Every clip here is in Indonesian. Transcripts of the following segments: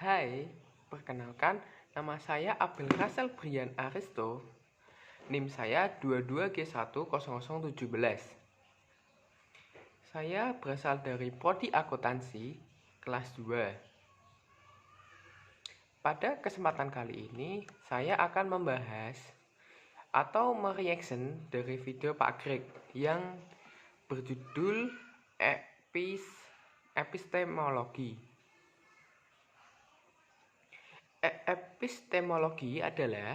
Hai, perkenalkan nama saya Abel Rasel Brian Aristo. NIM saya 22G10017. Saya berasal dari Prodi Akuntansi kelas 2. Pada kesempatan kali ini, saya akan membahas atau mereaction dari video Pak Greg yang berjudul epistemologi. Epistemologi adalah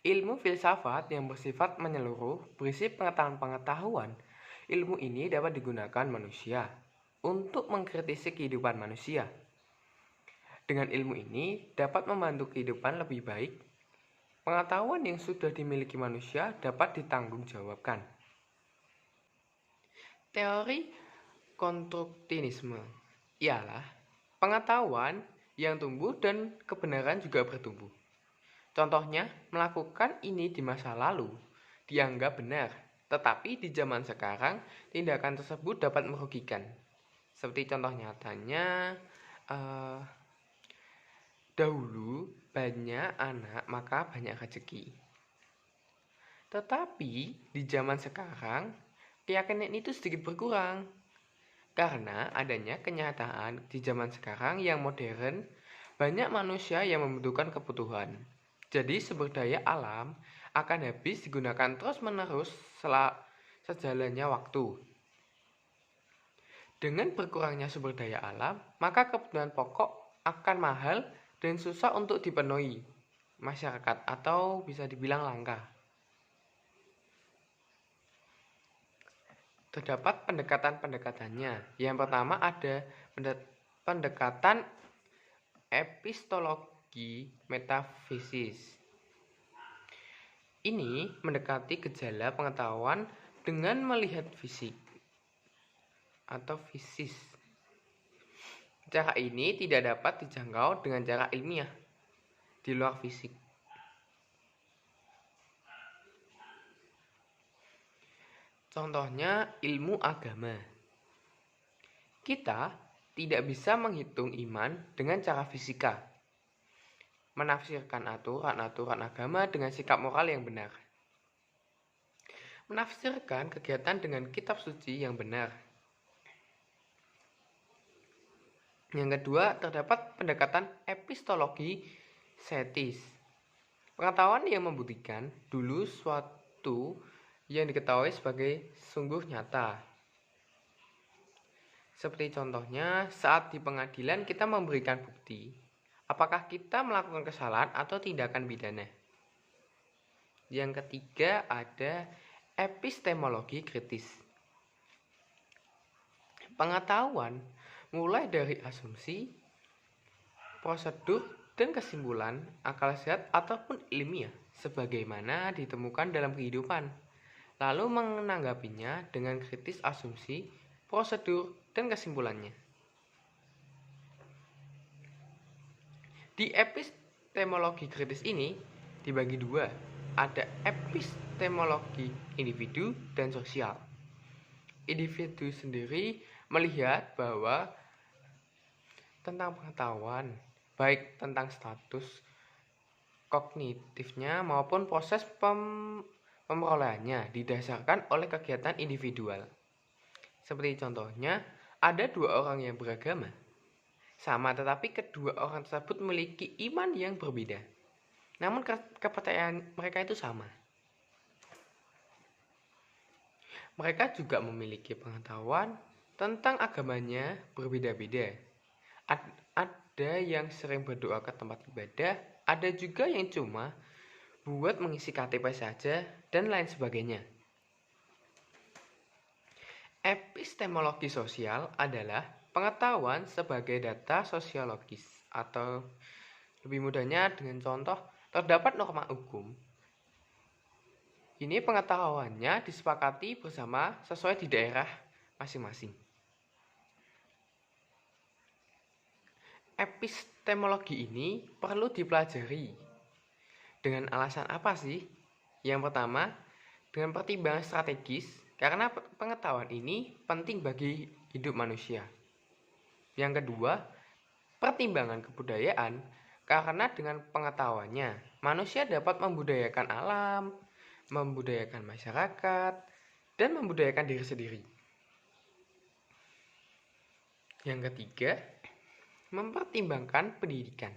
ilmu filsafat yang bersifat menyeluruh, berisi pengetahuan-pengetahuan. Ilmu ini dapat digunakan manusia untuk mengkritisi kehidupan manusia. Dengan ilmu ini dapat membantu kehidupan lebih baik. Pengetahuan yang sudah dimiliki manusia dapat ditanggungjawabkan. Teori konstruktivisme ialah pengetahuan yang tumbuh dan kebenaran juga bertumbuh. Contohnya, melakukan ini di masa lalu dianggap benar, tetapi di zaman sekarang tindakan tersebut dapat merugikan. Seperti contoh nyatanya, dahulu banyak anak maka banyak rezeki. Tetapi di zaman sekarang keyakinan itu sedikit berkurang karena adanya kenyataan di zaman sekarang yang modern, banyak manusia yang membutuhkan kebutuhan. Jadi sumber daya alam akan habis digunakan terus-menerus sejalannya waktu. Dengan berkurangnya sumber daya alam, maka kebutuhan pokok akan mahal dan susah untuk dipenuhi masyarakat atau bisa dibilang langka. Terdapat pendekatan-pendekatannya. Yang pertama ada pendekatan epistologi metafisis. Ini mendekati gejala pengetahuan dengan melihat fisik atau fisis. Cara ini tidak dapat dijangkau dengan cara ilmiah di luar fisik. Contohnya ilmu agama. Kita tidak bisa menghitung iman dengan cara fisika, menafsirkan aturan-aturan agama dengan sikap moral yang benar, menafsirkan kegiatan dengan kitab suci yang benar. Yang kedua, terdapat pendekatan epistologi setis. Pengetahuan yang membuktikan dulu suatu yang diketahui sebagai sungguh nyata. Seperti contohnya, saat di pengadilan kita memberikan bukti apakah kita melakukan kesalahan atau tindakan pidana. Yang ketiga ada epistemologi kritis. Pengetahuan mulai dari asumsi, prosedur, dan kesimpulan akal sehat ataupun ilmiah sebagaimana ditemukan dalam kehidupan, lalu menanggapinya dengan kritis asumsi, prosedur, dan kesimpulannya. Di epistemologi kritis ini dibagi dua, ada epistemologi individu dan sosial. Individu sendiri melihat bahwa tentang pengetahuan, baik tentang status kognitifnya maupun proses pemerolehannya didasarkan oleh kegiatan individual. Seperti contohnya, ada dua orang yang beragama sama, tetapi kedua orang tersebut memiliki iman yang berbeda. Namun kepercayaan mereka itu sama. Mereka juga memiliki pengetahuan tentang agamanya berbeda-beda. Ada yang sering berdoa ke tempat ibadah, ada juga yang cuma buat mengisi KTP saja, dan lain sebagainya. Epistemologi sosial adalah pengetahuan sebagai data sosiologis, atau lebih mudahnya dengan contoh, terdapat norma hukum. Ini pengetahuannya disepakati bersama sesuai di daerah masing-masing. Epistemologi ini perlu dipelajari. Dengan alasan apa sih? Yang pertama, dengan pertimbangan strategis, karena pengetahuan ini penting bagi hidup manusia. Yang kedua, pertimbangan kebudayaan, karena dengan pengetahuannya, manusia dapat membudayakan alam, membudayakan masyarakat, dan membudayakan diri sendiri. Yang ketiga, mempertimbangkan pendidikan.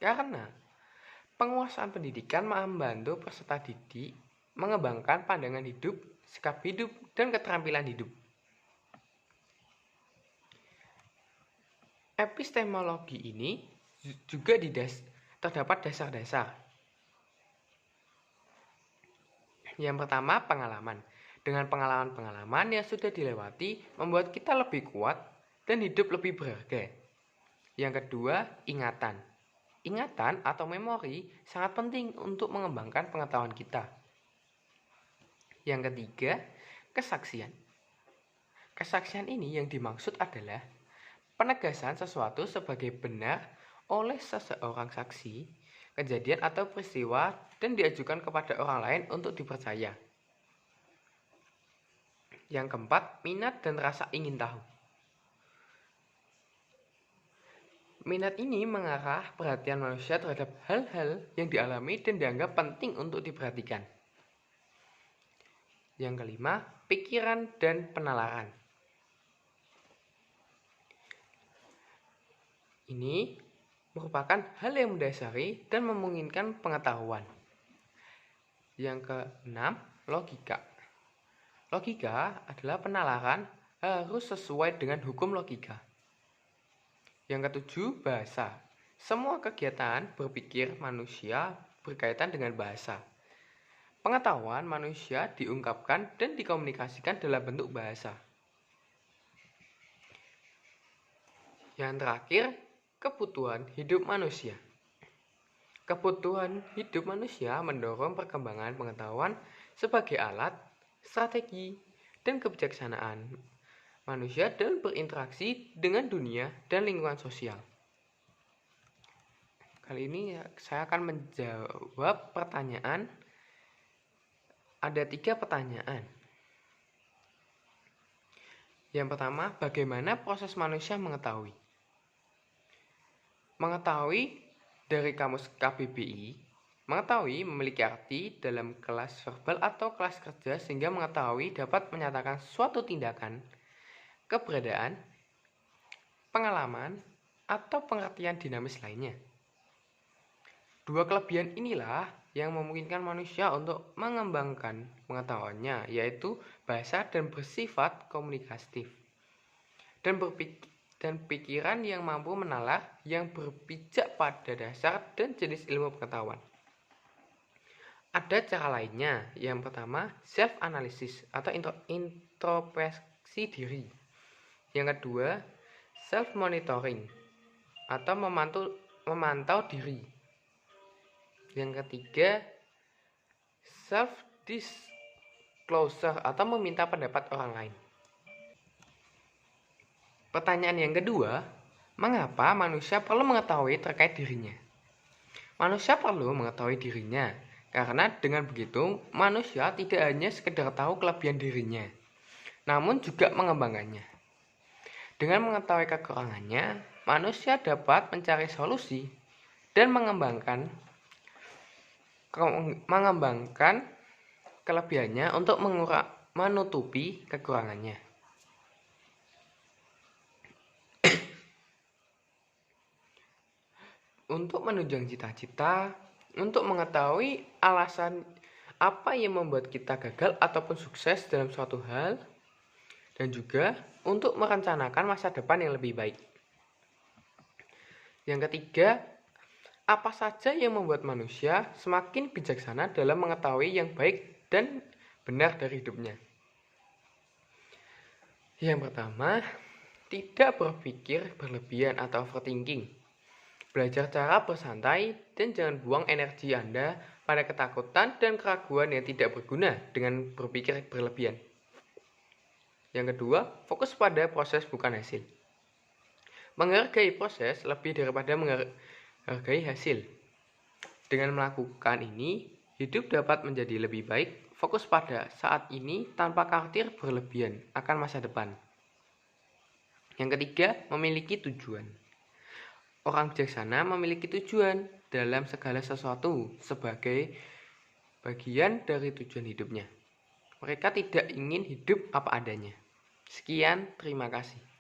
Karena penguasaan pendidikan membantu peserta didik mengembangkan pandangan hidup, sikap hidup, dan keterampilan hidup. Epistemologi ini juga terdapat dasar-dasar. Yang pertama, pengalaman. Dengan pengalaman-pengalaman yang sudah dilewati, membuat kita lebih kuat dan hidup lebih berharga. Yang kedua, ingatan. Ingatan atau memori sangat penting untuk mengembangkan pengetahuan kita. Yang ketiga, kesaksian. Kesaksian ini yang dimaksud adalah penegasan sesuatu sebagai benar oleh seseorang saksi, kejadian atau peristiwa, dan diajukan kepada orang lain untuk dipercaya. Yang keempat, minat dan rasa ingin tahu. Minat ini mengarah perhatian manusia terhadap hal-hal yang dialami dan dianggap penting untuk diperhatikan. Yang kelima, pikiran dan penalaran. Ini merupakan hal yang mendasari dan memungkinkan pengetahuan. Yang keenam, logika. Logika adalah penalaran harus sesuai dengan hukum logika. Yang ketujuh, bahasa. Semua kegiatan berpikir manusia berkaitan dengan bahasa. Pengetahuan manusia diungkapkan dan dikomunikasikan dalam bentuk bahasa. Yang terakhir, kebutuhan hidup manusia. Kebutuhan hidup manusia mendorong perkembangan pengetahuan sebagai alat, strategi, dan kebijaksanaan manusia dalam berinteraksi dengan dunia dan lingkungan sosial. Kali ini saya akan menjawab pertanyaan. Ada 3 pertanyaan. Yang pertama, bagaimana proses manusia mengetahui? Mengetahui dari kamus KBBI, mengetahui memiliki arti dalam kelas verbal atau kelas kerja sehingga mengetahui dapat menyatakan suatu tindakan, keberadaan, pengalaman, atau pengertian dinamis lainnya. 2 kelebihan inilah yang memungkinkan manusia untuk mengembangkan pengetahuannya, yaitu bahasa dan bersifat komunikatif, dan pikiran yang mampu menalar, yang berpijak pada dasar dan jenis ilmu pengetahuan. Ada cara lainnya. Yang pertama, self-analysis atau introspeksi diri. Yang kedua, self-monitoring atau memantau diri. Yang ketiga, self-disclosure atau meminta pendapat orang lain. Pertanyaan yang kedua, mengapa manusia perlu mengetahui terkait dirinya? Manusia perlu mengetahui dirinya, karena dengan begitu manusia tidak hanya sekedar tahu kelebihan dirinya, namun juga mengembangkannya. Dengan mengetahui kekurangannya, manusia dapat mencari solusi dan mengembangkan kelebihannya untuk menutupi kekurangannya. Untuk menunjang cita-cita, untuk mengetahui alasan apa yang membuat kita gagal ataupun sukses dalam suatu hal, dan juga untuk merencanakan masa depan yang lebih baik. Yang ketiga, apa saja yang membuat manusia semakin bijaksana dalam mengetahui yang baik dan benar dari hidupnya? Yang pertama, tidak berpikir berlebihan atau overthinking. Belajar cara bersantai dan jangan buang energi Anda pada ketakutan dan keraguan yang tidak berguna dengan berpikir berlebihan. Yang kedua, fokus pada proses bukan hasil. Menghargai proses lebih daripada menghargai hasil. Dengan melakukan ini, hidup dapat menjadi lebih baik, fokus pada saat ini tanpa khawatir berlebihan akan masa depan. Yang ketiga, memiliki tujuan. Orang bijaksana memiliki tujuan dalam segala sesuatu sebagai bagian dari tujuan hidupnya. Mereka tidak ingin hidup apa adanya. Sekian, terima kasih.